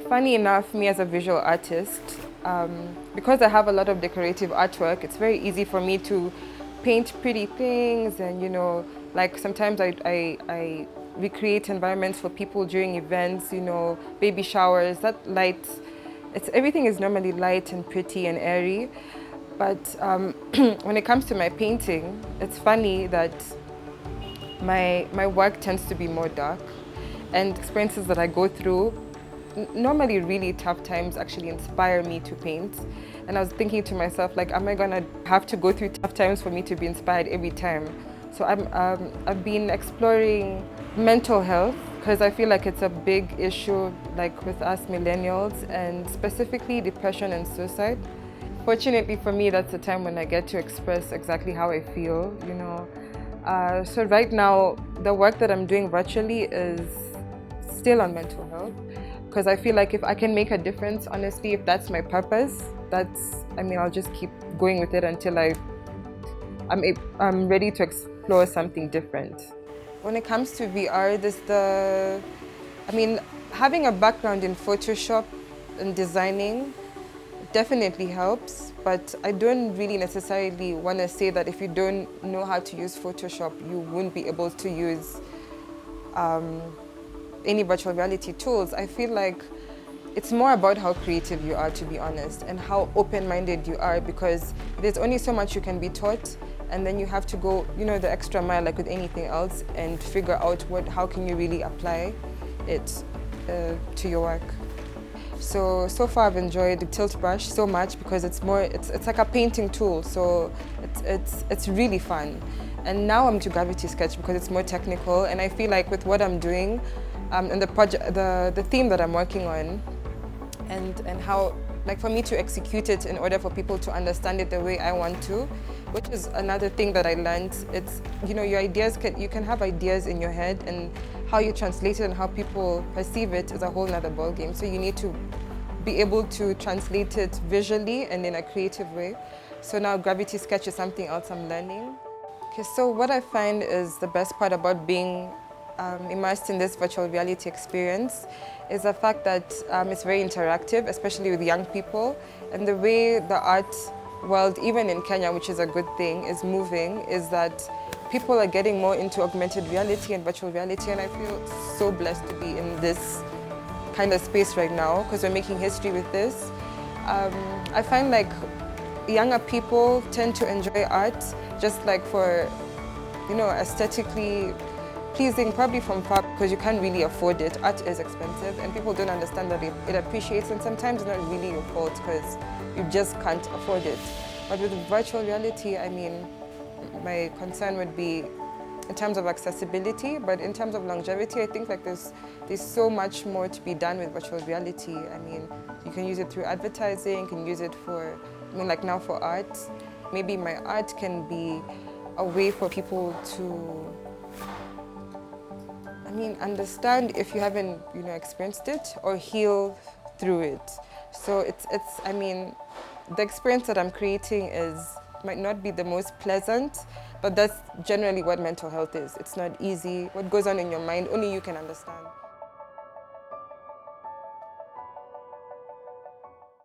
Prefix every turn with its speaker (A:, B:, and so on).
A: Funny enough, me as a visual artist, because I have a lot of decorative artwork, it's very easy for me to paint pretty things and, like sometimes I recreate environments for people during events, baby showers, that light, everything is normally light and pretty and airy. But when it comes to my painting, it's funny that my work tends to be more dark, and experiences that I go through, normally really tough times, actually inspire me to paint. And I was thinking to myself, like, am I gonna have to go through tough times for me to be inspired every time? So I've been exploring mental health, because I feel like it's a big issue, like with us millennials, and specifically depression and suicide. Fortunately for me, that's the time when I get to express exactly how I feel, So right now, the work that I'm doing virtually is still on mental health, because I feel like if I can make a difference, honestly, if that's my purpose, I'll just keep going with it until I'm ready to explore something different. When it comes to VR, having a background in Photoshop and designing definitely helps, but I don't really necessarily want to say that if you don't know how to use Photoshop, you won't be able to use any virtual reality tools. I feel like it's more about how creative you are, to be honest, and how open-minded you are, because there's only so much you can be taught, and then you have to go, the extra mile, like with anything else, and figure out how can you really apply it to your work. So far I've enjoyed the tilt brush so much, because it's like a painting tool, so it's really fun. And now I'm to Gravity Sketch because it's more technical, and I feel like with what I'm doing, and the theme that I'm working on, and how, like, for me to execute it in order for people to understand it the way I want to, which is another thing that I learned. It's, your ideas, you can have ideas in your head, and how you translate it and how people perceive it is a whole nother ballgame. So you need to be able to translate it visually and in a creative way. So now Gravity Sketch is something else I'm learning. Okay, so what I find is the best part about being immersed in this virtual reality experience is the fact that it's very interactive, especially with young people, and the way the art world, even in Kenya, which is a good thing, is moving, is that people are getting more into augmented reality and virtual reality, and I feel so blessed to be in this kind of space right now, because we're making history with this. I find like younger people tend to enjoy art just like for, aesthetically pleasing, probably from far, because you can't really afford it. Art is expensive, and people don't understand that it appreciates, and sometimes it's not really your fault because you just can't afford it. But with virtual reality, my concern would be in terms of accessibility, but in terms of longevity, I think like there's so much more to be done with virtual reality. You can use it through advertising, you can use it for, like now for art. Maybe my art can be a way for people to understand if you haven't, experienced it, or heal through it. So the experience that I'm creating might not be the most pleasant, but that's generally what mental health is. It's not easy. What goes on in your mind, only you can understand.